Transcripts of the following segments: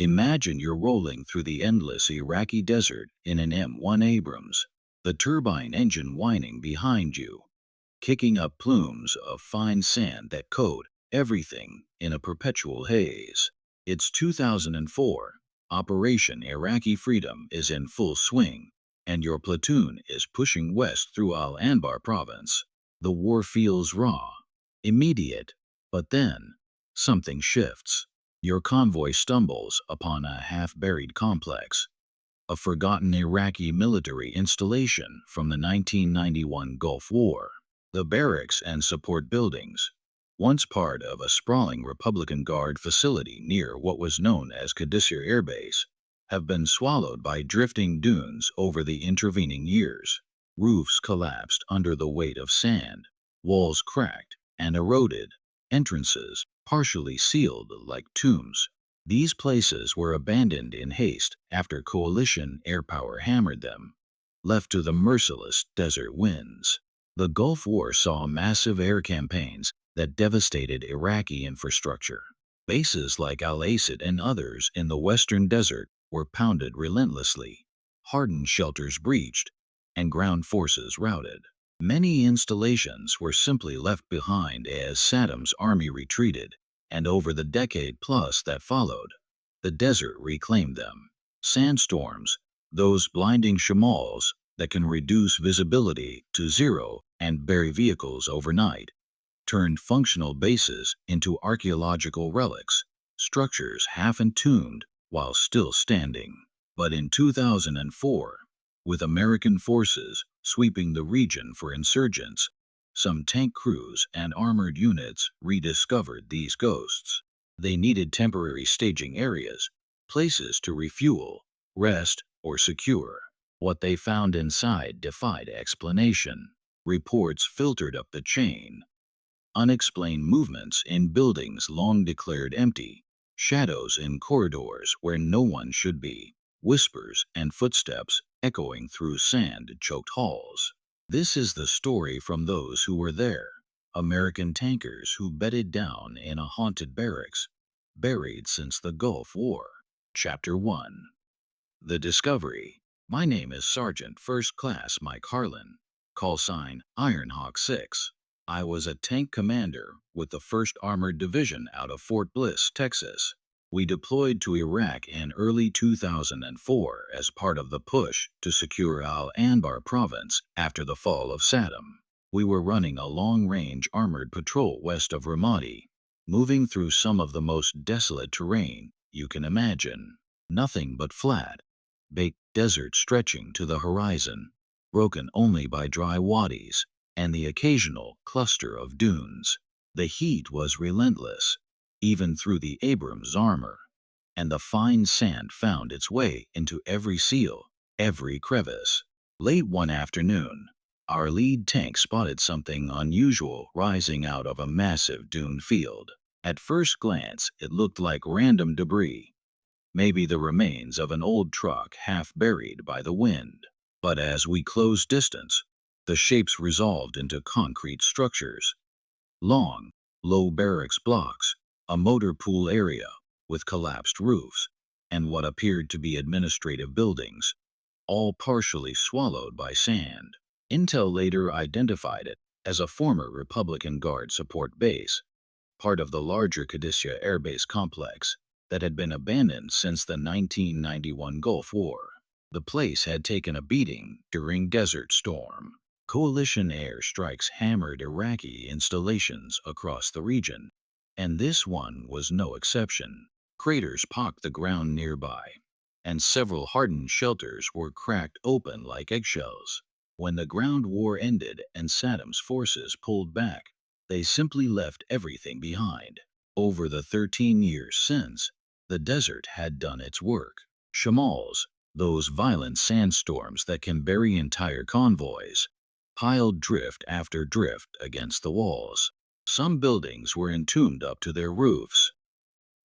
Imagine you're rolling through the endless Iraqi desert in an M1 Abrams, the turbine engine whining behind you, kicking up plumes of fine sand that coat everything in a perpetual haze. It's 2004. Operation Iraqi Freedom is in full swing, and your platoon is pushing west through Al Anbar province. The war feels raw, immediate, but then something shifts. Your convoy stumbles upon a half-buried complex, a forgotten Iraqi military installation from the 1991 Gulf War. The barracks and support buildings, once part of a sprawling Republican Guard facility near what was known as Qadisiyah Air Base, have been swallowed by drifting dunes over the intervening years. Roofs collapsed under the weight of sand, walls cracked and eroded, entrances partially sealed like tombs. These places were abandoned in haste after coalition air power hammered them, left to the merciless desert winds. The Gulf War saw massive air campaigns that devastated Iraqi infrastructure. Bases like Al-Asad and others in the western desert were pounded relentlessly, hardened shelters breached, and ground forces routed. Many installations were simply left behind as Saddam's army retreated, and over the decade plus that followed, the desert reclaimed them. Sandstorms, those blinding shamals that can reduce visibility to zero and bury vehicles overnight, turned functional bases into archaeological relics, structures half entombed while still standing. But in 2004, with American forces sweeping the region for insurgents, some tank crews and armored units rediscovered these ghosts. They needed temporary staging areas, places to refuel, rest, or secure. What they found inside defied explanation. Reports filtered up the chain. Unexplained movements in buildings long declared empty, shadows in corridors where no one should be, whispers and footsteps echoing through sand-choked halls. This is the story from those who were there, American tankers who bedded down in a haunted barracks, buried since the Gulf War. Chapter 1. The Discovery. My name is Sergeant First Class Mike Harlan, call sign Ironhawk 6. I was a tank commander with the 1st Armored Division out of Fort Bliss, Texas. We deployed to Iraq in early 2004 as part of the push to secure Al Anbar province after the fall of Saddam. We were running a long-range armored patrol west of Ramadi, moving through some of the most desolate terrain you can imagine. Nothing but flat, baked desert stretching to the horizon, broken only by dry wadis and the occasional cluster of dunes. The heat was relentless, even through the Abrams armor, and the fine sand found its way into every seal, every crevice. Late one afternoon, our lead tank spotted something unusual rising out of a massive dune field. At first glance, it looked like random debris, maybe the remains of an old truck half buried by the wind. But as we closed distance, the shapes resolved into concrete structures. Long, low barracks blocks, a motor pool area with collapsed roofs, and what appeared to be administrative buildings, all partially swallowed by sand. Intel later identified it as a former Republican Guard support base, part of the larger Qadisiyah Air Base complex that had been abandoned since the 1991 Gulf War. The place had taken a beating during Desert Storm. Coalition airstrikes hammered Iraqi installations across the region, and this one was no exception. Craters pocked the ground nearby, and several hardened shelters were cracked open like eggshells. When the ground war ended and Saddam's forces pulled back, they simply left everything behind. Over the 13 years since, the desert had done its work. Shamals, those violent sandstorms that can bury entire convoys, piled drift after drift against the walls. Some buildings were entombed up to their roofs.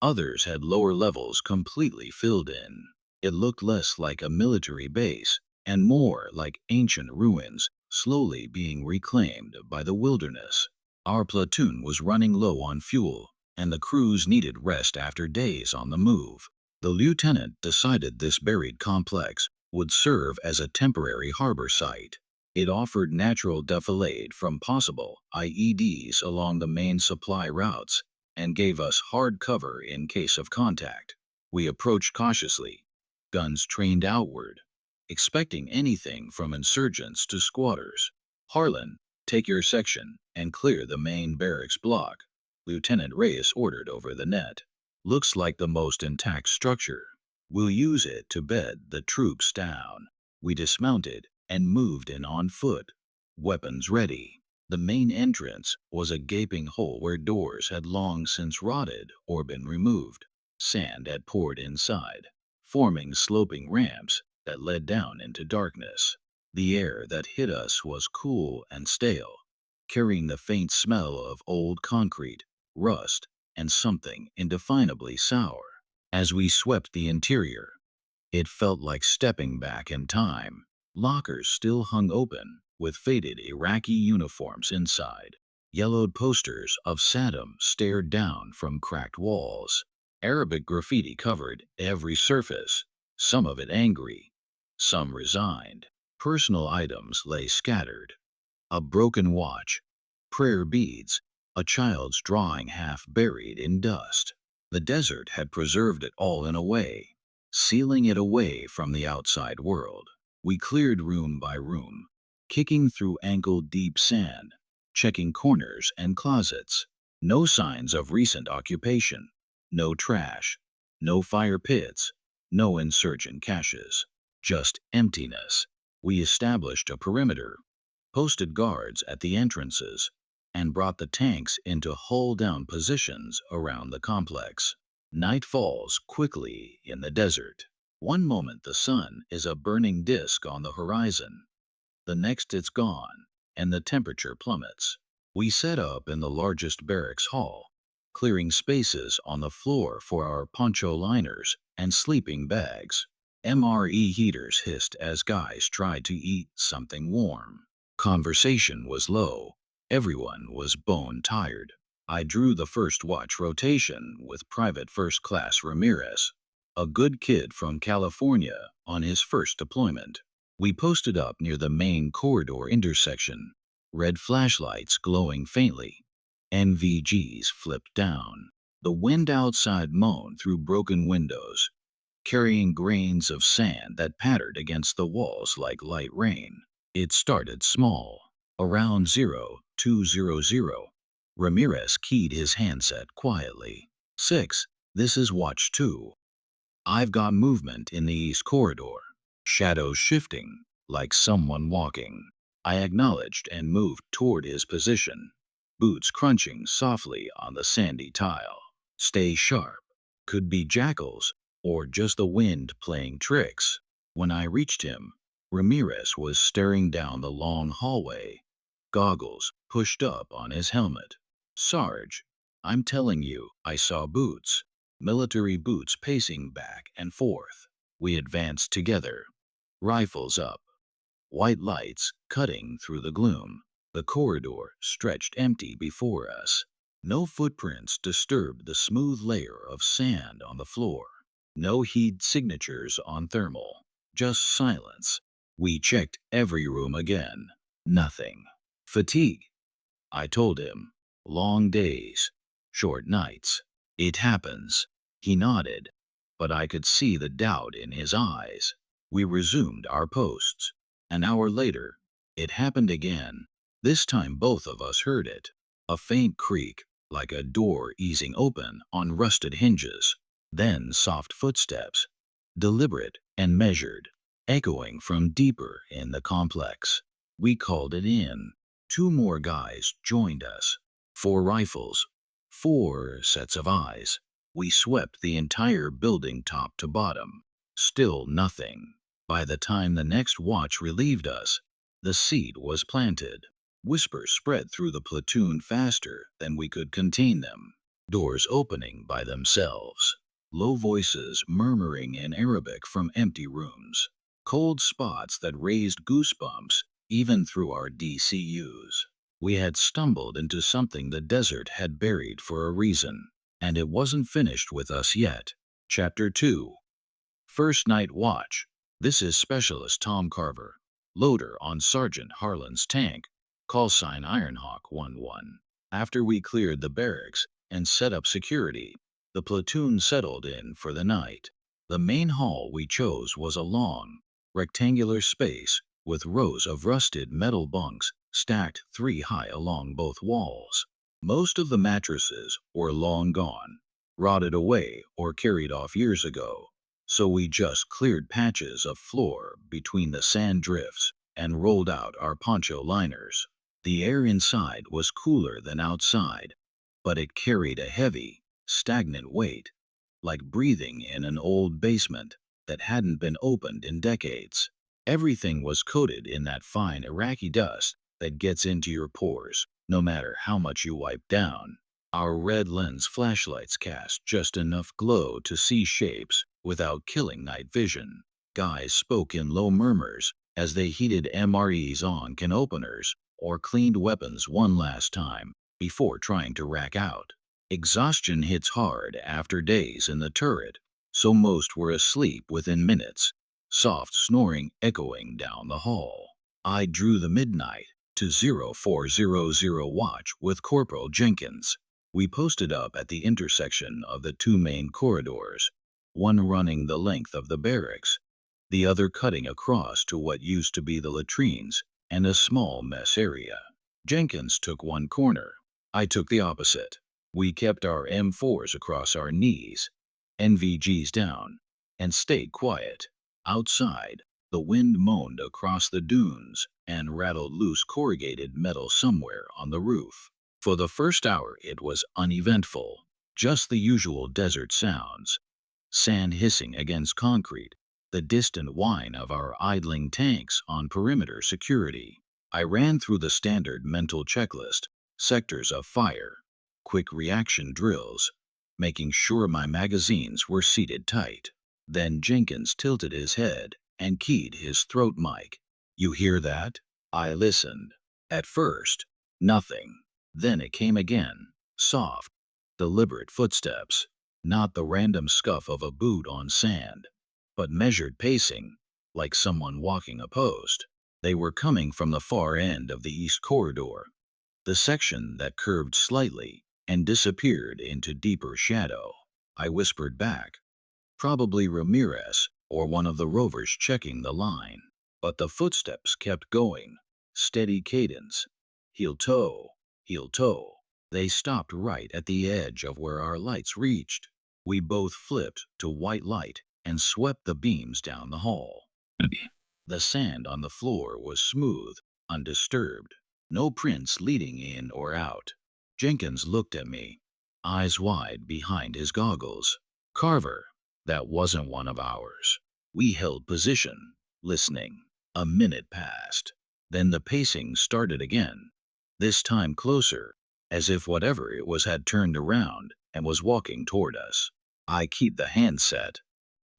Others had lower levels completely filled in. It looked less like a military base and more like ancient ruins slowly being reclaimed by the wilderness. Our platoon was running low on fuel, and the crews needed rest after days on the move. The lieutenant decided this buried complex would serve as a temporary harbor site. It offered natural defilade from possible IEDs along the main supply routes and gave us hard cover in case of contact. We approached cautiously, guns trained outward, expecting anything from insurgents to squatters. "Harlan, take your section and clear the main barracks block," Lieutenant Reyes ordered over the net. "Looks like the most intact structure. We'll use it to bed the troops down." We dismounted and moved in on foot, weapons ready. The main entrance was a gaping hole where doors had long since rotted or been removed. Sand had poured inside, forming sloping ramps that led down into darkness. The air that hit us was cool and stale, carrying the faint smell of old concrete, rust, and something indefinably sour. As we swept the interior, it felt like stepping back in time. Lockers still hung open, with faded Iraqi uniforms inside. Yellowed posters of Saddam stared down from cracked walls. Arabic graffiti covered every surface, some of it angry, some resigned. Personal items lay scattered. A broken watch, prayer beads, a child's drawing half buried in dust. The desert had preserved it all in a way, sealing it away from the outside world. We cleared room by room, kicking through ankle-deep sand, checking corners and closets. No signs of recent occupation, no trash, no fire pits, no insurgent caches, just emptiness. We established a perimeter, posted guards at the entrances, and brought the tanks into hull-down positions around the complex. Night falls quickly in the desert. One moment the sun is a burning disk on the horizon, the next it's gone, and the temperature plummets. We set up in the largest barracks hall, clearing spaces on the floor for our poncho liners and sleeping bags. MRE heaters hissed as guys tried to eat something warm. Conversation was low. Everyone was bone tired. I drew the first watch rotation with Private First Class Ramirez, a good kid from California on his first deployment. We posted up near the main corridor intersection, red flashlights glowing faintly. NVGs flipped down. The wind outside moaned through broken windows, carrying grains of sand that pattered against the walls like light rain. It started small, around 0200. Ramirez keyed his handset quietly. 6, this is Watch 2. I've got movement in the east corridor. Shadows shifting, like someone walking. I acknowledged and moved toward his position, boots crunching softly on the sandy tile. Stay sharp. Could be jackals, or just the wind playing tricks. When I reached him, Ramirez was staring down the long hallway, goggles pushed up on his helmet. "Sarge, I'm telling you, I saw boots, military boots pacing back and forth." We advanced together, rifles up, white lights cutting through the gloom. The corridor stretched empty before us. No footprints disturbed the smooth layer of sand on the floor. No heat signatures on thermal. Just silence. We checked every room again. Nothing. "Fatigue," I told him. "Long days, short nights. It happens." He nodded, but I could see the doubt in his eyes. We resumed our posts. An hour later, it happened again. This time both of us heard it. A faint creak, like a door easing open on rusted hinges. Then soft footsteps, deliberate and measured, echoing from deeper in the complex. We called it in. 2 more guys joined us. 4 rifles, 4 sets of eyes. We swept the entire building top to bottom. Still nothing. By the time the next watch relieved us, the seed was planted. Whispers spread through the platoon faster than we could contain them. Doors opening by themselves. Low voices murmuring in Arabic from empty rooms. Cold spots that raised goosebumps even through our DCUs. We had stumbled into something the desert had buried for a reason, and it wasn't finished with us yet. Chapter 2. First Night Watch. This is Specialist Tom Carver, loader on Sergeant Harlan's tank, call sign Ironhawk 11. After we cleared the barracks and set up security, the platoon settled in for the night. The main hall we chose was a long, rectangular space with rows of rusted metal bunks stacked 3 high along both walls. Most of the mattresses were long gone, rotted away or carried off years ago, so we just cleared patches of floor between the sand drifts and rolled out our poncho liners. The air inside was cooler than outside, but it carried a heavy, stagnant weight, like breathing in an old basement that hadn't been opened in decades. Everything was coated in that fine Iraqi dust that gets into your pores, no matter how much you wipe down. Our red lens flashlights cast just enough glow to see shapes without killing night vision. Guys spoke in low murmurs as they heated MREs on can openers or cleaned weapons one last time before trying to rack out. Exhaustion hits hard after days in the turret, so most were asleep within minutes, soft snoring echoing down the hall. I drew the midnight to 0400 watch with Corporal Jenkins. We posted up at the intersection of the 2 main corridors, one running the length of the barracks, the other cutting across to what used to be the latrines and a small mess area. Jenkins took one corner. I took the opposite. We kept our M4s across our knees, NVGs down, and stayed quiet. Outside, the wind moaned across the dunes and rattled loose corrugated metal somewhere on the roof. For the first hour it was uneventful, just the usual desert sounds. Sand hissing against concrete, the distant whine of our idling tanks on perimeter security. I ran through the standard mental checklist, sectors of fire, quick reaction drills, making sure my magazines were seated tight. Then Jenkins tilted his head and keyed his throat mic. "You hear that?" I listened. At first, nothing. Then it came again, soft, deliberate footsteps, not the random scuff of a boot on sand, but measured pacing, like someone walking a post. They were coming from the far end of the east corridor, the section that curved slightly and disappeared into deeper shadow. I whispered back, "Probably Ramirez or one of the rovers checking the line." But the footsteps kept going, steady cadence, heel toe, heel toe. They stopped right at the edge of where our lights reached. We both flipped to white light and swept the beams down the hall. The sand on the floor was smooth, undisturbed, no prints leading in or out. Jenkins looked at me, eyes wide behind his goggles. "Carver, that wasn't one of ours." We held position, listening. A minute passed. Then the pacing started again, this time closer, as if whatever it was had turned around and was walking toward us. I keyed the handset.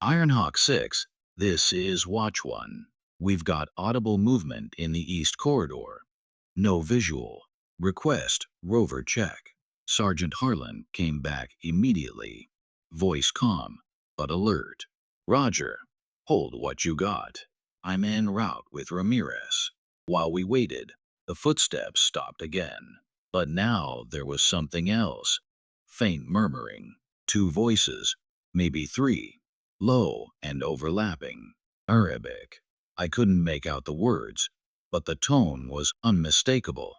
"Ironhawk 6, this is Watch 1. We've got audible movement in the east corridor. No visual. Request rover check." Sergeant Harlan came back immediately, voice calm but alert. "Roger. Hold what you got. I'm en route with Ramirez." While we waited, the footsteps stopped again. But now there was something else. Faint murmuring. 2 voices, maybe 3, low and overlapping. Arabic. I couldn't make out the words, but the tone was unmistakable.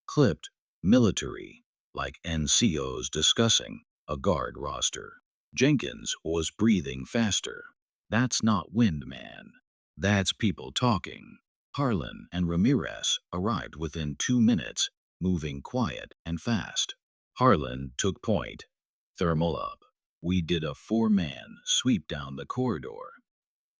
Clipped, military, like NCOs discussing a guard roster. Jenkins was breathing faster. "That's not wind, man. That's people talking." Harlan and Ramirez arrived within 2 minutes, moving quiet and fast. Harlan took point. Thermal up. We did a 4-man sweep down the corridor,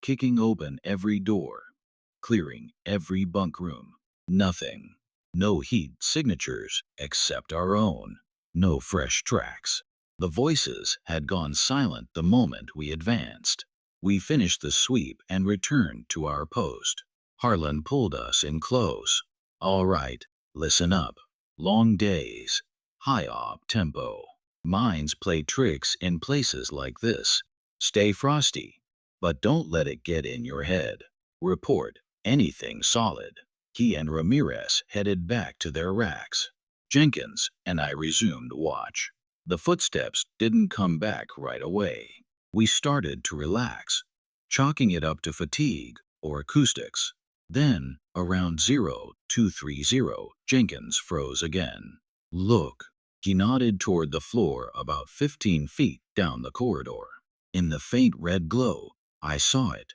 kicking open every door, clearing every bunk room. Nothing. No heat signatures except our own. No fresh tracks. The voices had gone silent the moment we advanced. We finished the sweep and returned to our post. Harlan pulled us in close. "All right, listen up. Long days, high op tempo. Minds play tricks in places like this. Stay frosty, but don't let it get in your head. Report anything solid. He and Ramirez headed back to their racks. Jenkins and I resumed watch. The footsteps didn't come back right away. We started to relax, chalking it up to fatigue or acoustics. Then, around 0230, Jenkins froze again. Look. He nodded toward the floor about 15 feet down the corridor. In the faint red glow, I saw it.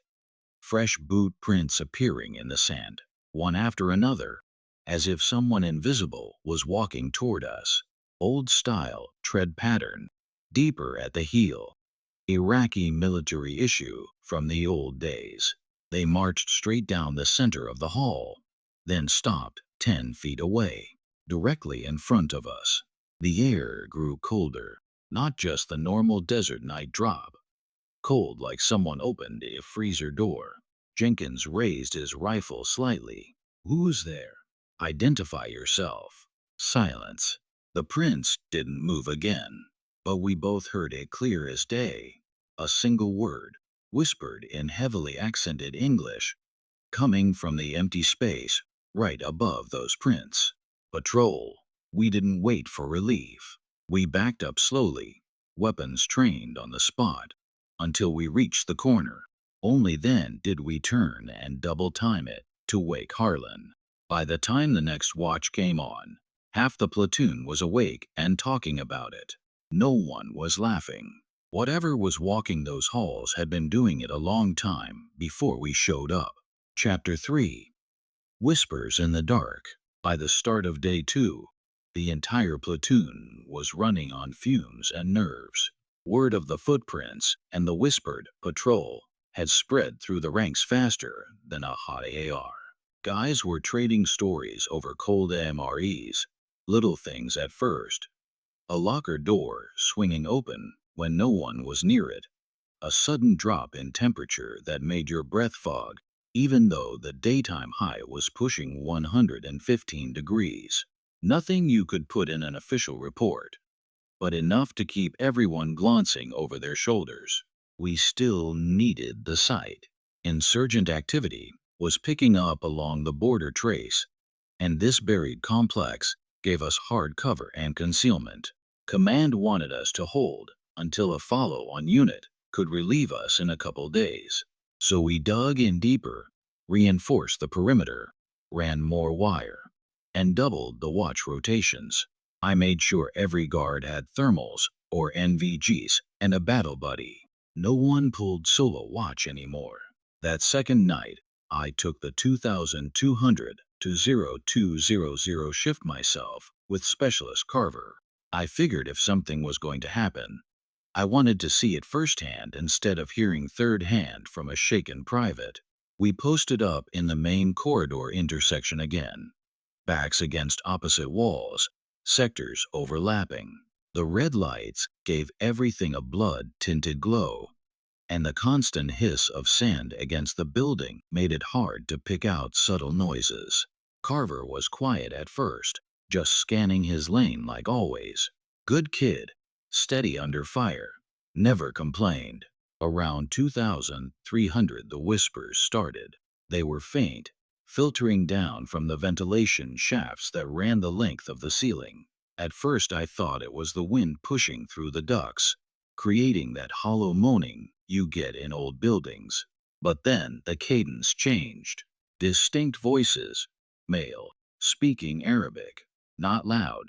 Fresh boot prints appearing in the sand, one after another, as if someone invisible was walking toward us. Old style tread pattern, deeper at the heel. Iraqi military issue from the old days. They marched straight down the center of the hall, then stopped 10 feet away, directly in front of us. The air grew colder, not just the normal desert night drop. Cold like someone opened a freezer door. Jenkins raised his rifle slightly. Who's there? Identify yourself. Silence. The prince didn't move again, but we both heard it clear as day. A single word, whispered in heavily accented English, coming from the empty space right above those prints. Patrol. We didn't wait for relief. We backed up slowly, weapons trained on the spot, until we reached the corner. Only then did we turn and double time it to wake Harlan. By the time the next watch came on, half the platoon was awake and talking about it. No one was laughing. Whatever was walking those halls had been doing it a long time before we showed up. Chapter 3. Whispers in the Dark. By the start of day 2, the entire platoon was running on fumes and nerves. Word of the footprints and the whispered patrol had spread through the ranks faster than a hot AR. Guys were trading stories over cold MREs, little things at first. A locker door swinging open when no one was near it. A sudden drop in temperature that made your breath fog, even though the daytime high was pushing 115 degrees. Nothing you could put in an official report, but enough to keep everyone glancing over their shoulders. We still needed the sight. Insurgent activity was picking up along the border trace, and this buried complex gave us hard cover and concealment. Command wanted us to hold until a follow-on unit could relieve us in a couple days. So we dug in deeper, reinforced the perimeter, ran more wire, and doubled the watch rotations. I made sure every guard had thermals or NVGs and a battle buddy. No one pulled solo watch anymore. That second night, I took the 2200 to 0200 shift myself with Specialist Carver. I figured if something was going to happen, I wanted to see it firsthand instead of hearing third hand from a shaken private. We posted up in the main corridor intersection again, backs against opposite walls, sectors overlapping. The red lights gave everything a blood-tinted glow, and the constant hiss of sand against the building made it hard to pick out subtle noises. Carver was quiet at first, just scanning his lane like always. Good kid, steady under fire, never complained. Around 2,300 the whispers started. They were faint, filtering down from the ventilation shafts that ran the length of the ceiling. At first I thought it was the wind pushing through the ducts, creating that hollow moaning you get in old buildings. But then the cadence changed. Distinct voices, male, speaking Arabic, not loud,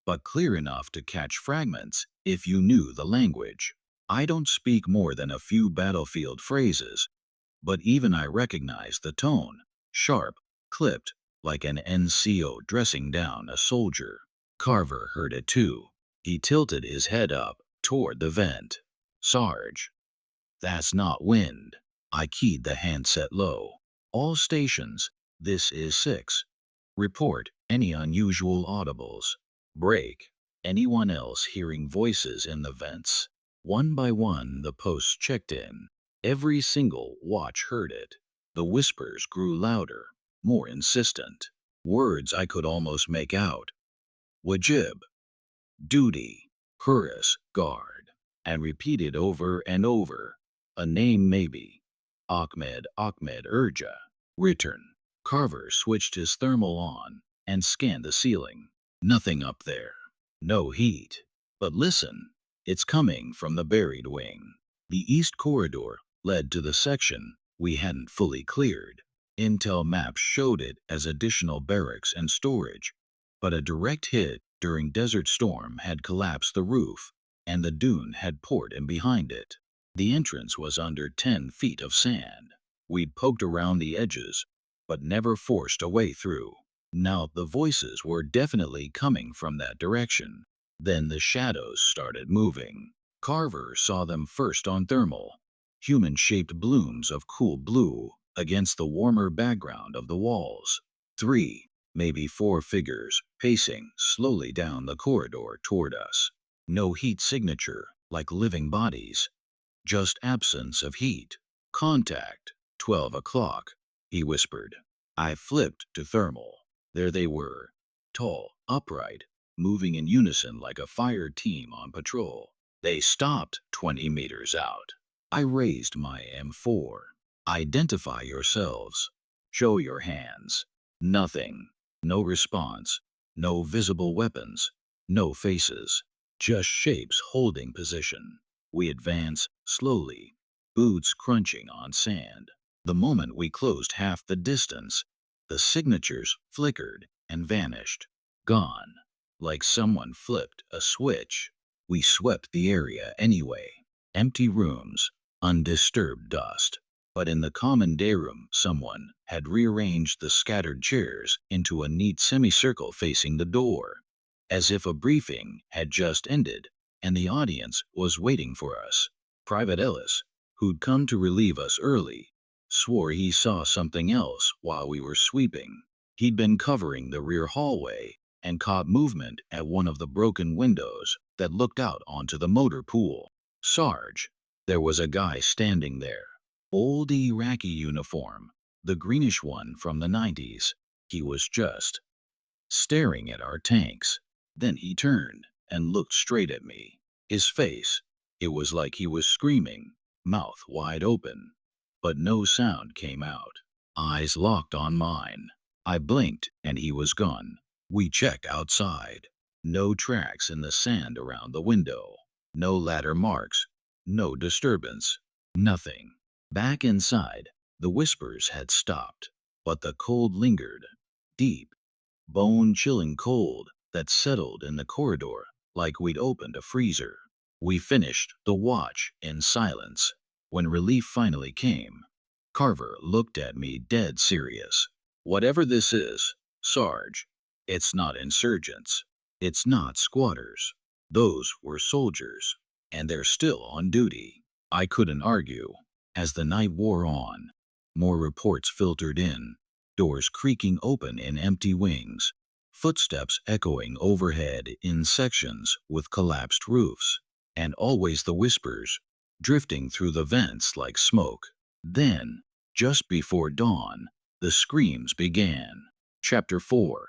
but clear enough to catch fragments if you knew the language. I don't speak more than a few battlefield phrases, but even I recognized the tone, sharp, clipped, like an NCO dressing down a soldier. Carver heard it too. He tilted his head up toward the vent. Sarge. That's not wind. I keyed the handset low. All stations, this is 6. Report any unusual audibles. Break. Anyone else hearing voices in the vents? One by one the posts checked in. Every single watch heard it. The whispers grew louder, more insistent. Words I could almost make out. Wajib. Duty. Hurris. Guard. And repeated over and over. A name maybe. Ahmed Urja. Return. Carver switched his thermal on and scanned the ceiling. Nothing up there. No heat. But listen, it's coming from the buried wing. The east corridor led to the section we hadn't fully cleared. Intel maps showed it as additional barracks and storage, but a direct hit during Desert Storm had collapsed the roof, and the dune had poured in behind it. The entrance was under 10 feet of sand. We'd poked around the edges, but never forced a way through. Now the voices were definitely coming from that direction. Then the shadows started moving. Carver saw them first on thermal, human-shaped blooms of cool blue against the warmer background of the walls. 3, maybe 4 figures pacing slowly down the corridor toward us. No heat signature like living bodies, just absence of heat. Contact. 12 o'clock, he whispered. I flipped to thermal. There they were, tall, upright, moving in unison like a fire team on patrol. They stopped 20 meters out. I raised my M4. Identify yourselves. Show your hands. Nothing. No response. No visible weapons. No faces. Just shapes holding position. We advance slowly, boots crunching on sand. The moment we closed half the distance, the signatures flickered and vanished. Gone. Like someone flipped a switch. We swept the area anyway. Empty rooms, undisturbed dust. But in the common day room, someone had rearranged the scattered chairs into a neat semicircle facing the door, as if a briefing had just ended and the audience was waiting for us. Private Ellis, who'd come to relieve us early, swore he saw something else while we were sweeping. He'd been covering the rear hallway and caught movement at one of the broken windows that looked out onto the motor pool. Sarge, there was a guy standing there. Old Iraqi uniform, the greenish one from the 90s. He was just staring at our tanks. Then he turned and looked straight at me. His face, it was like he was screaming, mouth wide open. But no sound came out. Eyes locked on mine. I blinked and he was gone. We checked outside. No tracks in the sand around the window. No ladder marks. No disturbance. Nothing. Back inside, the whispers had stopped, but the cold lingered. Deep, bone-chilling cold that settled in the corridor like we'd opened a freezer. We finished the watch in silence. When relief finally came, Carver looked at me dead serious. Whatever this is, Sarge, it's not insurgents. It's not squatters. Those were soldiers, and they're still on duty. I couldn't argue. As the night wore on, more reports filtered in, doors creaking open in empty wings, footsteps echoing overhead in sections with collapsed roofs, and always the whispers, drifting through the vents like smoke. Then, just before dawn, the screams began. Chapter 4.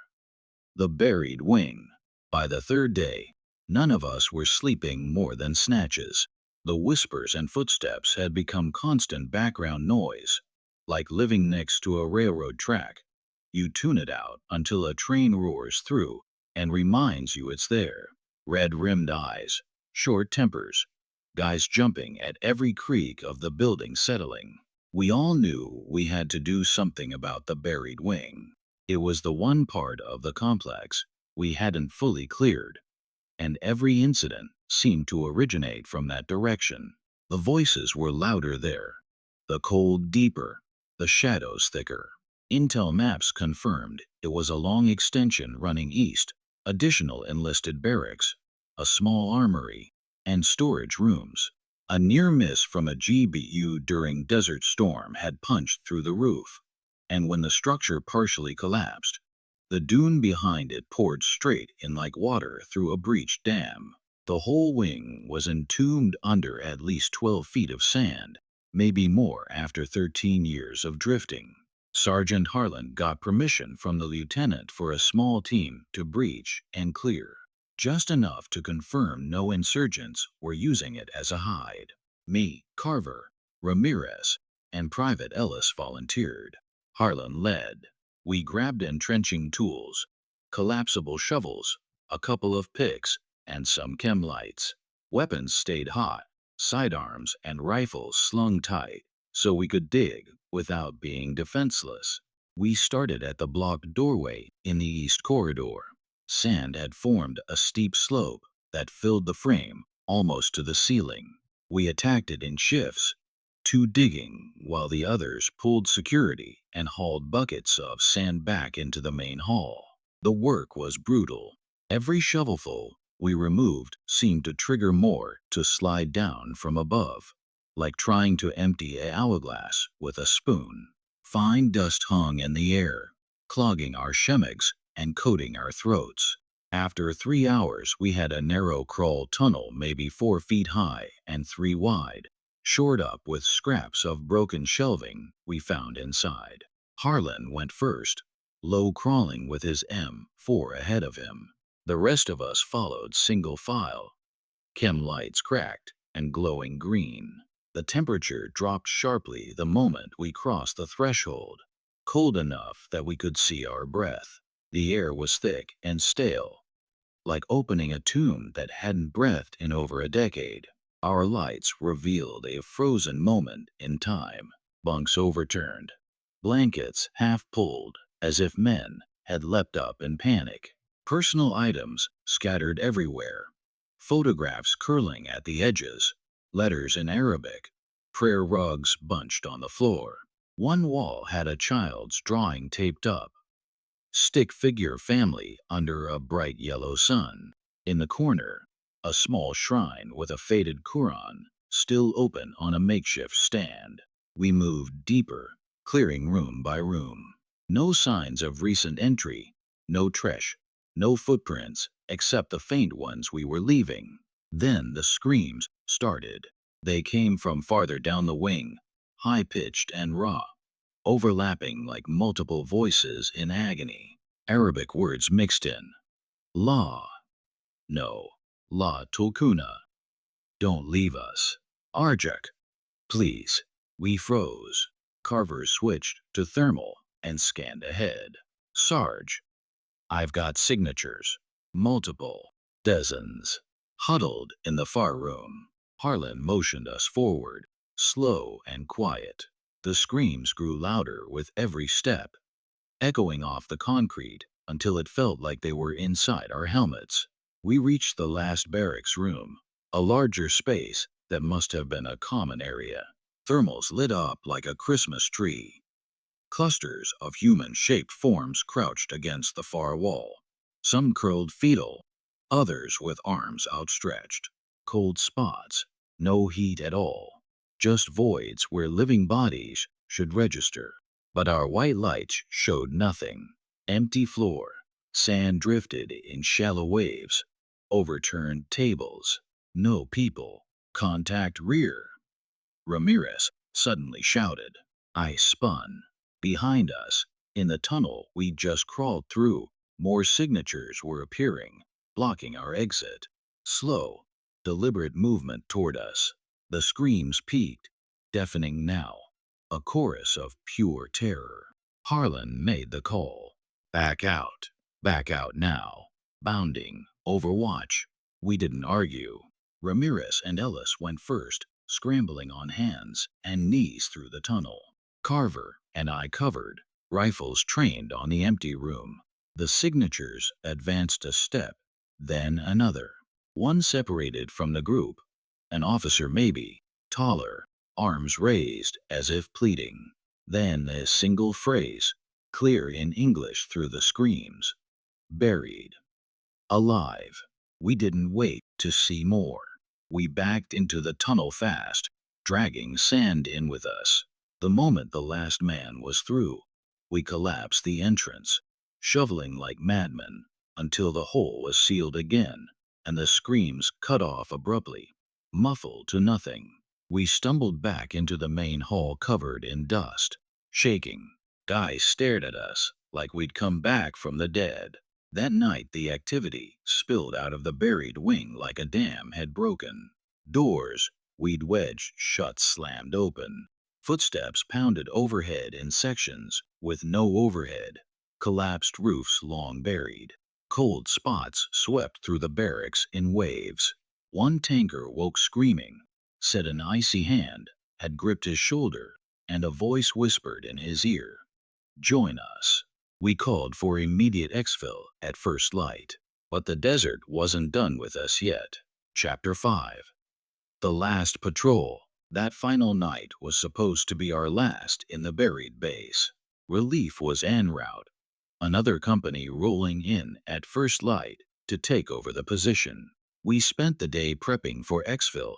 The Buried Wing. By the third day, none of us were sleeping more than snatches. The whispers and footsteps had become constant background noise, like living next to a railroad track. You tune it out until a train roars through and reminds you it's there. Red-rimmed eyes, short tempers, guys jumping at every creak of the building settling. We all knew we had to do something about the buried wing. It was the one part of the complex we hadn't fully cleared, and every incident seemed to originate from that direction. The voices were louder there, the cold deeper, the shadows thicker. Intel maps confirmed it was a long extension running east, additional enlisted barracks, a small armory, and storage rooms. A near miss from a GBU during Desert Storm had punched through the roof, and when the structure partially collapsed, the dune behind it poured straight in like water through a breached dam. The whole wing was entombed under at least 12 feet of sand, maybe more after 13 years of drifting. Sergeant Harlan got permission from the lieutenant for a small team to breach and clear, just enough to confirm no insurgents were using it as a hide. Me, Carver, Ramirez and Private Ellis volunteered. Harlan led. We grabbed entrenching tools, collapsible shovels, a couple of picks, and some chem lights. Weapons stayed hot, sidearms and rifles slung tight, so we could dig without being defenseless. We started at the blocked doorway in the east corridor. Sand had formed a steep slope that filled the frame almost to the ceiling. We attacked it in shifts, two digging while the others pulled security and hauled buckets of sand back into the main hall. The work was brutal. Every shovelful we removed seemed to trigger more to slide down from above, like trying to empty an hourglass with a spoon. Fine dust hung in the air, clogging our shemigs and coating our throats. After 3 hours, we had a narrow crawl tunnel maybe 4 feet high and 3 wide, shored up with scraps of broken shelving we found inside. Harlan went first, low crawling with his M4 ahead of him. The rest of us followed single file, chem lights cracked and glowing green. The temperature dropped sharply the moment we crossed the threshold, cold enough that we could see our breath. The air was thick and stale, like opening a tomb that hadn't breathed in over a decade. Our lights revealed a frozen moment in time. Bunks overturned, blankets half pulled, as if men had leapt up in panic. Personal items scattered everywhere, photographs curling at the edges, letters in Arabic, prayer rugs bunched on the floor. One wall had a child's drawing taped up, stick figure family under a bright yellow sun. In the corner, a small shrine with a faded Quran, still open on a makeshift stand. We moved deeper, clearing room by room. No signs of recent entry, no trash, no footprints, except the faint ones we were leaving. Then the screams started. They came from farther down the wing, high-pitched and raw, overlapping like multiple voices in agony. Arabic words mixed in. La. No. La Tulkuna. Don't leave us. Arjak. Please. We froze. Carver switched to thermal and scanned ahead. Sarge. I've got signatures. Multiple. Dozens. Huddled in the far room. Harlan motioned us forward, slow and quiet. The screams grew louder with every step, echoing off the concrete until it felt like they were inside our helmets. We reached the last barracks room, a larger space that must have been a common area. Thermals lit up like a Christmas tree. Clusters of human-shaped forms crouched against the far wall, some curled fetal, others with arms outstretched. Cold spots, no heat at all, just voids where living bodies should register. But our white lights showed nothing. Empty floor, sand drifted in shallow waves, overturned tables, no people. Contact rear. Ramirez suddenly shouted. I spun. Behind us, in the tunnel we just crawled through, more signatures were appearing, blocking our exit. Slow, deliberate movement toward us. The screams peaked, deafening now, a chorus of pure terror. Harlan made the call. Back out now. Bounding, overwatch. We didn't argue. Ramirez and Ellis went first, scrambling on hands and knees through the tunnel. Carver and I covered, rifles trained on the empty room. The signatures advanced a step, then another. One separated from the group, an officer maybe, taller, arms raised as if pleading. Then a single phrase, clear in English through the screams. Buried. Alive. We didn't wait to see more. We backed into the tunnel fast, dragging sand in with us. The moment the last man was through, we collapsed the entrance, shoveling like madmen, until the hole was sealed again, and the screams cut off abruptly, muffled to nothing. We stumbled back into the main hall covered in dust, shaking. Guys stared at us like we'd come back from the dead. That night the activity spilled out of the buried wing like a dam had broken. Doors, We'd wedged shut slammed open. Footsteps pounded overhead in sections with no overhead. Collapsed roofs long buried. Cold spots swept through the barracks in waves. One tanker woke screaming, said an icy hand had gripped his shoulder, and a voice whispered in his ear, "Join us." We called for immediate exfil at first light. But the desert wasn't done with us yet. Chapter 5. The last patrol. That final night was supposed to be our last in the buried base. Relief was en route. Another company rolling in at first light to take over the position. We spent the day prepping for exfil,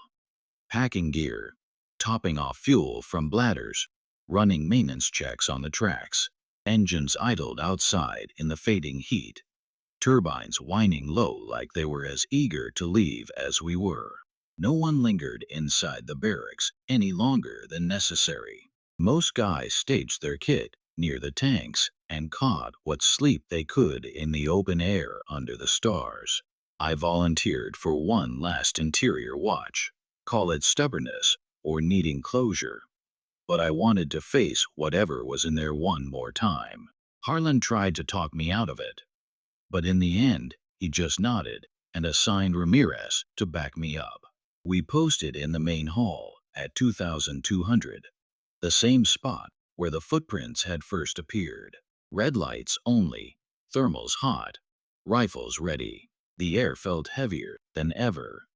packing gear, topping off fuel from bladders, running maintenance checks on the tracks. Engines idled outside in the fading heat, turbines whining low like they were as eager to leave as we were. No one lingered inside the barracks any longer than necessary. Most guys staged their kit near the tanks and caught what sleep they could in the open air under the stars. I volunteered for one last interior watch. Call it stubbornness or needing closure, but I wanted to face whatever was in there one more time. Harlan tried to talk me out of it, but in the end, he just nodded and assigned Ramirez to back me up. We posted in the main hall at 2200, the same spot where the footprints had first appeared. Red lights only, thermals hot, rifles ready. The air felt heavier than ever,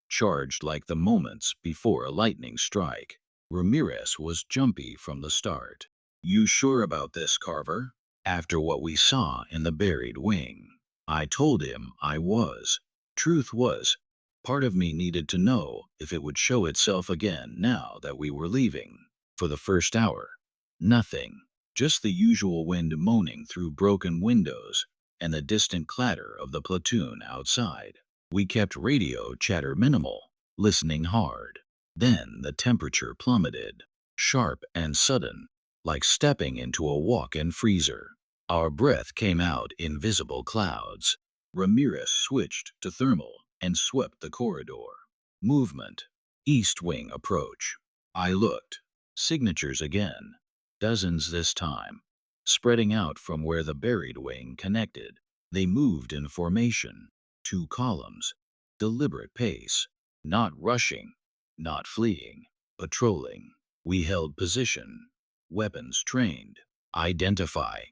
charged like the moments before a lightning strike. Ramirez was jumpy from the start. "You sure about this, Carver?" After what we saw in the buried wing. I told him I was. Truth was, part of me needed to know if it would show itself again now that we were leaving. For the first hour, nothing. Just the usual wind moaning through broken windows and the distant clatter of the platoon outside. We kept radio chatter minimal, listening hard. Then the temperature plummeted, sharp and sudden, like stepping into a walk-in freezer. Our breath came out in visible clouds. Ramirez switched to thermal and swept the corridor. Movement. East wing approach. I looked. Signatures again. Dozens this time, spreading out from where the buried wing connected. They moved in formation. 2 columns. Deliberate pace. Not rushing, not fleeing. Patrolling. We held position. Weapons trained. Identify.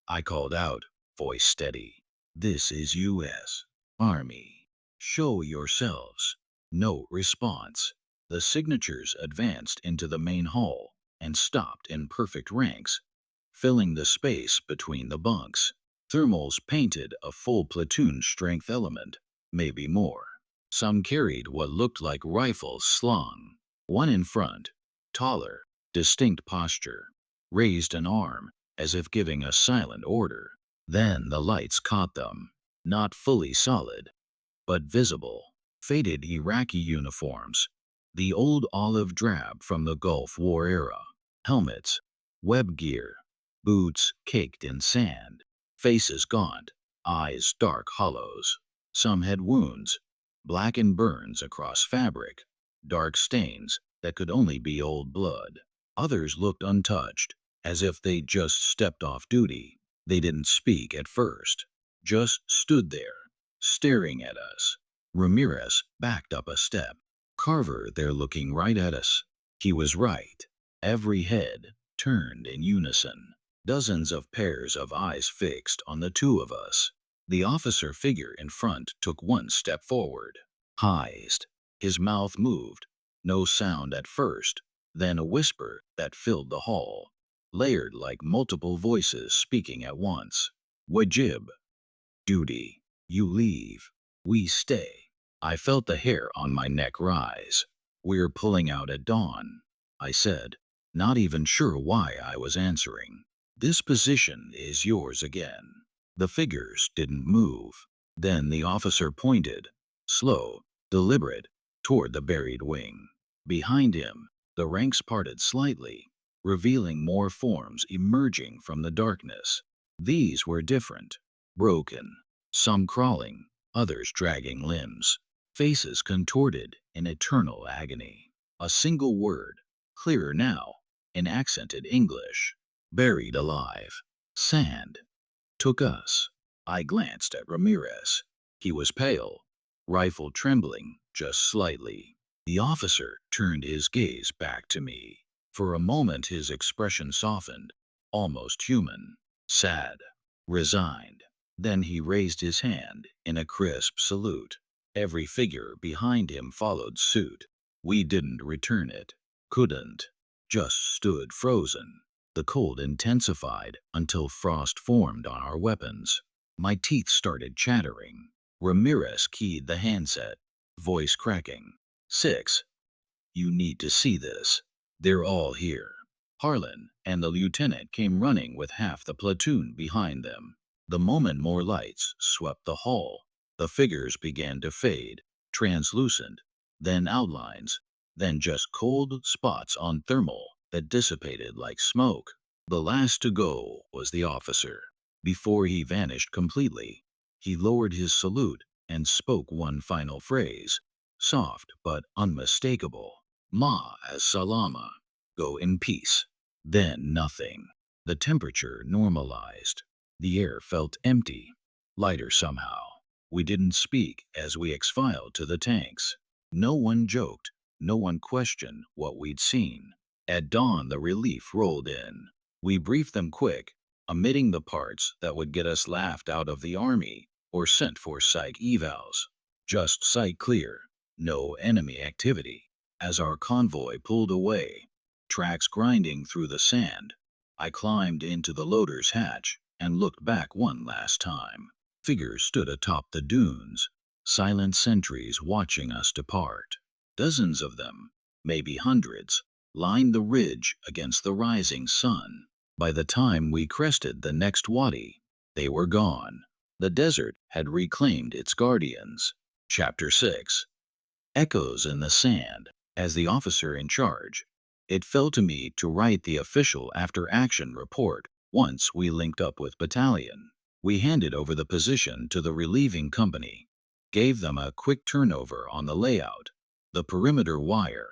I called out, voice steady. "This is U.S. Army. Show yourselves." No response. The signatures advanced into the main hall and stopped in perfect ranks, filling the space between the bunks. Thermals painted a full platoon strength element, maybe more. Some carried what looked like rifles slung. One in front, taller, distinct posture, raised an arm as if giving a silent order. Then the lights caught them, not fully solid, but visible. Faded Iraqi uniforms, the old olive drab from the Gulf War era. Helmets, web gear, boots caked in sand, faces gaunt, eyes dark hollows. Some had wounds, blackened burns across fabric, dark stains that could only be old blood. Others looked untouched, as if they'd just stepped off duty. They didn't speak at first, just stood there, staring at us. Ramirez backed up a step. "Carver, they're looking right at us." He was right. Every head turned in unison. Dozens of pairs of eyes fixed on the 2 of us. The officer figure in front took one step forward. Hized. His mouth moved. No sound at first, then a whisper that filled the hall, layered like multiple voices speaking at once. "Wajib. Duty. You leave. We stay." I felt the hair on my neck rise. "We're pulling out at dawn," I said, not even sure why I was answering. "This position is yours again." The figures didn't move. Then the officer pointed, slow, deliberate, toward the buried wing. Behind him, the ranks parted slightly, revealing more forms emerging from the darkness. These were different, broken, some crawling, others dragging limbs, faces contorted in eternal agony. A single word, clearer now, in accented English. Buried alive. Sand. Took us. I glanced at Ramirez. He was pale, rifle trembling just slightly. The officer turned his gaze back to me. For a moment his expression softened, almost human, sad, resigned. Then he raised his hand in a crisp salute. Every figure behind him followed suit. We didn't return it. Couldn't. Just stood frozen. The cold intensified until frost formed on our weapons. My teeth started chattering. Ramirez keyed the handset, voice cracking. 6. You need to see this. They're all here. Harlan and the lieutenant came running with half the platoon behind them. The moment more lights swept the hall, the figures began to fade, translucent, then outlines, then just cold spots on thermal that dissipated like smoke. The last to go was the officer. Before he vanished completely, he lowered his salute and spoke one final phrase, soft but unmistakable. Ma as salama. Go in peace. Then nothing. The temperature normalized. The air felt empty, lighter somehow. We didn't speak as we exfiled to the tanks. No one joked. No one questioned what we'd seen. At dawn, the relief rolled in. We briefed them quick, omitting the parts that would get us laughed out of the army or sent for psych evals. Just sight clear, no enemy activity. As our convoy pulled away, tracks grinding through the sand, I climbed into the loader's hatch and looked back one last time. Figures stood atop the dunes, silent sentries watching us depart. Dozens of them, maybe hundreds, lined the ridge against the rising sun. By the time we crested the next wadi, they were gone. The desert had reclaimed its guardians. Chapter 6. Echoes in the sand. As the officer in charge, it fell to me to write the official after-action report. Once we linked up with battalion, we handed over the position to the relieving company, gave them a quick turnover on the layout, the perimeter wire,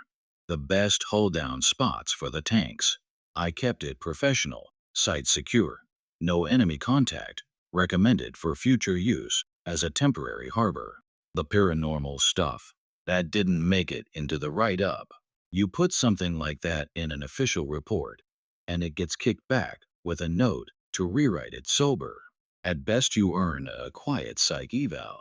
the best hull-down spots for the tanks. I kept it professional, site secure, no enemy contact, recommended for future use as a temporary harbor. The paranormal stuff that didn't make it into the write-up. You put something like that in an official report, and it gets kicked back with a note to rewrite it sober. At best you earn a quiet psych eval.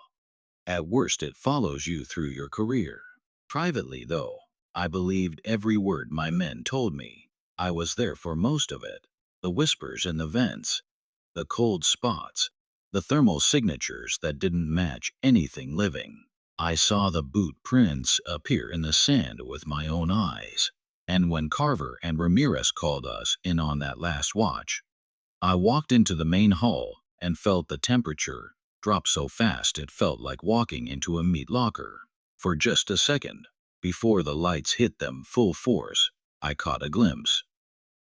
At worst it follows you through your career. Privately though, I believed every word my men told me. I was there for most of it. The whispers in the vents, the cold spots, the thermal signatures that didn't match anything living. I saw the boot prints appear in the sand with my own eyes. And when Carver and Ramirez called us in on that last watch, I walked into the main hall and felt the temperature drop so fast it felt like walking into a meat locker. For just a second, before the lights hit them full force, I caught a glimpse.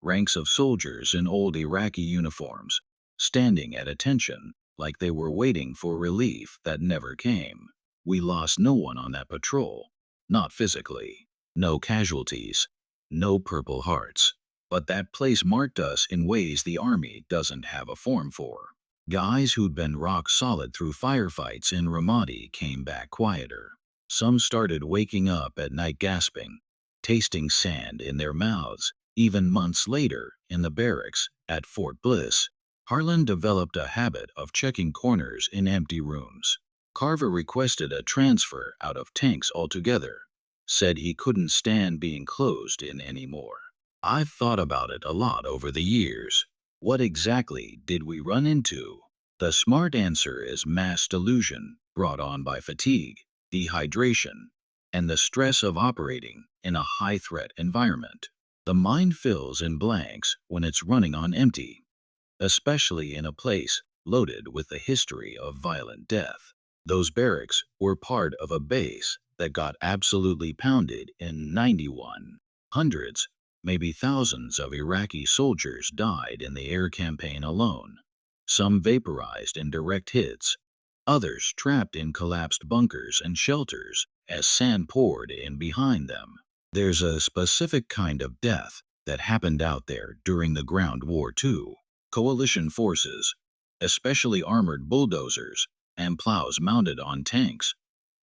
Ranks of soldiers in old Iraqi uniforms, standing at attention like they were waiting for relief that never came. We lost no one on that patrol, not physically, no casualties, no Purple Hearts. But that place marked us in ways the Army doesn't have a form for. Guys who'd been rock solid through firefights in Ramadi came back quieter. Some started waking up at night gasping, tasting sand in their mouths. Even months later, in the barracks at Fort Bliss, Harlan developed a habit of checking corners in empty rooms. Carver requested a transfer out of tanks altogether, said he couldn't stand being closed in anymore. I've thought about it a lot over the years. What exactly did we run into? The smart answer is mass delusion brought on by fatigue, dehydration, and the stress of operating in a high-threat environment. The mind fills in blanks when it's running on empty, especially in a place loaded with the history of violent death. Those barracks were part of a base that got absolutely pounded in '91. Hundreds, maybe thousands of Iraqi soldiers died in the air campaign alone. Some vaporized in direct hits, others trapped in collapsed bunkers and shelters as sand poured in behind them. There's a specific kind of death that happened out there during the Ground War II. Coalition forces, especially armored bulldozers and plows mounted on tanks,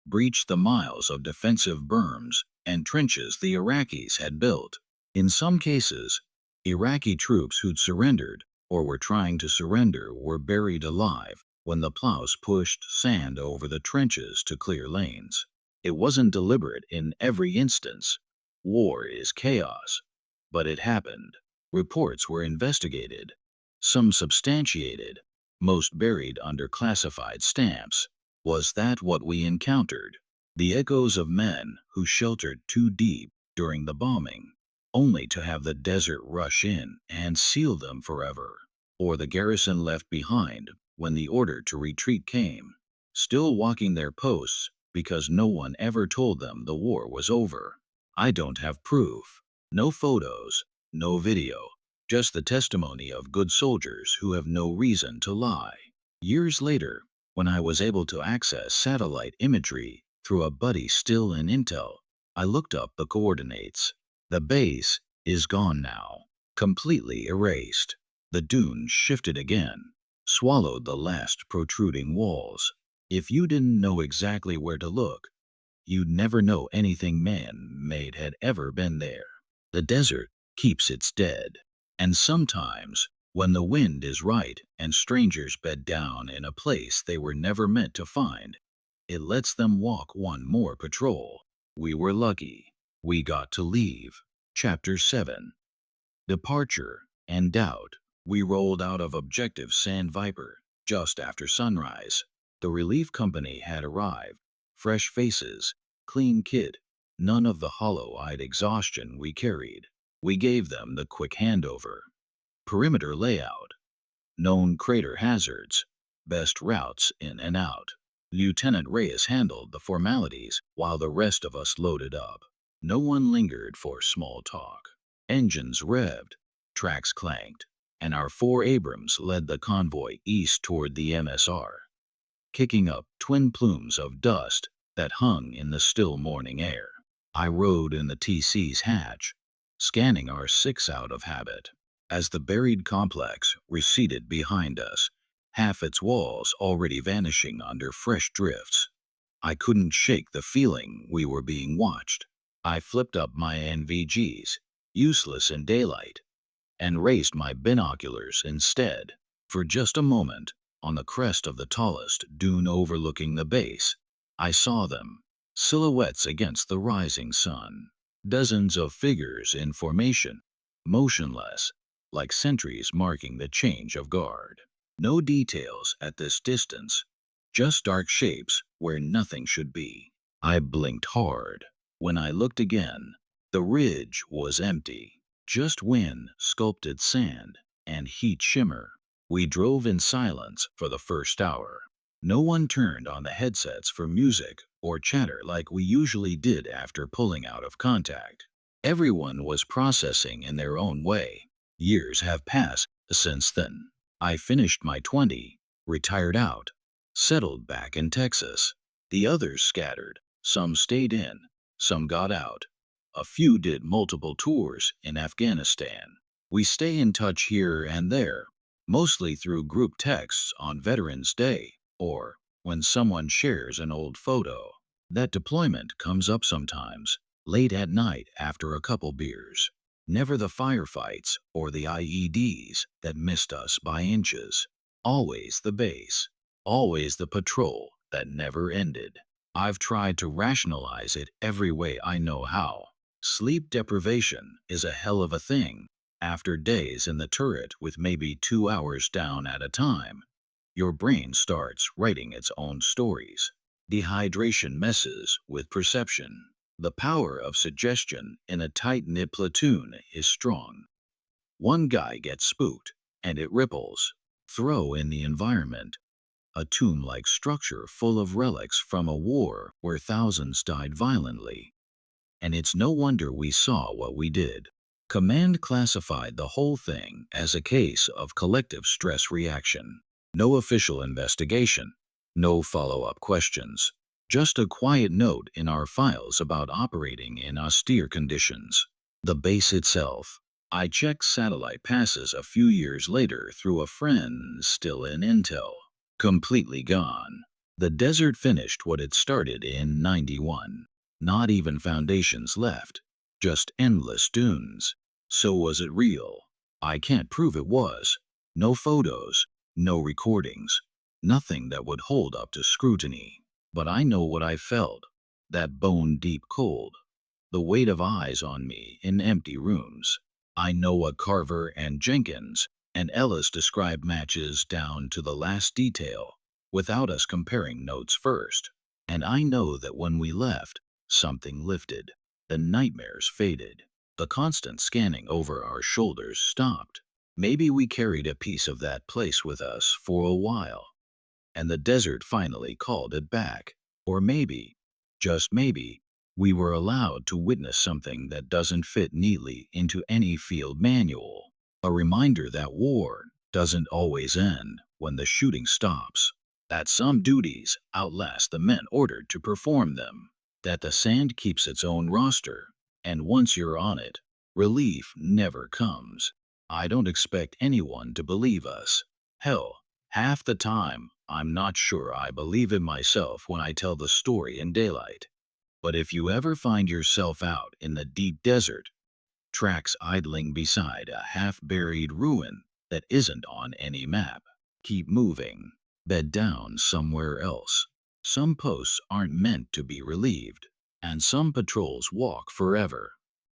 breached the miles of defensive berms and trenches the Iraqis had built. In some cases, Iraqi troops who'd surrendered or were trying to surrender were buried alive when the plows pushed sand over the trenches to clear lanes. It wasn't deliberate in every instance. War is chaos, but it happened. Reports were investigated, some substantiated, most buried under classified stamps. Was that what we encountered? The echoes of men who sheltered too deep during the bombing, only to have the desert rush in and seal them forever, or the garrison left behind when the order to retreat came, still walking their posts because no one ever told them the war was over. I don't have proof. No photos, no video, just the testimony of good soldiers who have no reason to lie. Years later, when I was able to access satellite imagery through a buddy still in intel, I looked up the coordinates. The base is gone now, completely erased. The dunes shifted again, swallowed the last protruding walls. If you didn't know exactly where to look, you'd never know anything man-made had ever been there. The desert keeps its dead, and sometimes, when the wind is right and strangers bed down in a place they were never meant to find, it lets them walk one more patrol. We were lucky. We got to leave. Chapter 7. Departure and Doubt. We rolled out of Objective Sand Viper just after sunrise. The relief company had arrived. Fresh faces, clean kit, none of the hollow-eyed exhaustion we carried. We gave them the quick handover. Perimeter layout. Known crater hazards. Best routes in and out. Lieutenant Reyes handled the formalities while the rest of us loaded up. No one lingered for small talk. Engines revved, tracks clanked, and our 4 Abrams led the convoy east toward the MSR, kicking up twin plumes of dust that hung in the still morning air. I rode in the TC's hatch, scanning our 6 out of habit. As the buried complex receded behind us, half its walls already vanishing under fresh drifts, I couldn't shake the feeling we were being watched. I flipped up my NVGs, useless in daylight, and raised my binoculars instead. For just a moment, on the crest of the tallest dune overlooking the base, I saw them, silhouettes against the rising sun. Dozens of figures in formation, motionless, like sentries marking the change of guard. No details at this distance, just dark shapes where nothing should be. I blinked hard. When I looked again, the ridge was empty, just wind-sculpted sand and heat shimmer. We drove in silence for the first hour. No one turned on the headsets for music or chatter like we usually did after pulling out of contact. Everyone was processing in their own way. Years have passed since then. I finished my 20, retired out, settled back in Texas. The others scattered. Some stayed in, some got out. A few did multiple tours in Afghanistan. We stay in touch here and there, mostly through group texts on Veterans Day, or when someone shares an old photo. That deployment comes up sometimes, late at night after a couple beers. Never the firefights or the IEDs that missed us by inches. Always the base. Always the patrol that never ended. I've tried to rationalize it every way I know how. Sleep deprivation is a hell of a thing. After days in the turret with maybe 2 hours down at a time, your brain starts writing its own stories. Dehydration messes with perception. The power of suggestion in a tight-knit platoon is strong. One guy gets spooked, and it ripples. Throw in the environment. A tomb-like structure full of relics from a war where thousands died violently. And it's no wonder we saw what we did. Command classified the whole thing as a case of collective stress reaction. No official investigation, no follow-up questions, Just a quiet note in our files about operating in austere conditions. The base itself. I checked satellite passes a few years later through a friend still in intel. Completely gone. The desert finished what it started in '91. Not even foundations left. Just endless dunes. So was it real? I can't prove it was. No photos, no recordings, nothing that would hold up to scrutiny. But I know what I felt. That bone-deep cold. The weight of eyes on me in empty rooms. I know what Carver and Jenkins and Ellis described matches down to the last detail, without us comparing notes first. And I know that when we left, something lifted. The nightmares faded. The constant scanning over our shoulders stopped. Maybe we carried a piece of that place with us for a while, and the desert finally called it back. Or maybe, just maybe, we were allowed to witness something that doesn't fit neatly into any field manual. A reminder that war doesn't always end when the shooting stops. That some duties outlast the men ordered to perform them. That the sand keeps its own roster, and once you're on it, relief never comes. I don't expect anyone to believe us. Hell, half the time, I'm not sure I believe it myself when I tell the story in daylight. But if you ever find yourself out in the deep desert, tracks idling beside a half-buried ruin that isn't on any map, keep moving. Bed down somewhere else. Some posts aren't meant to be relieved, and some patrols walk forever.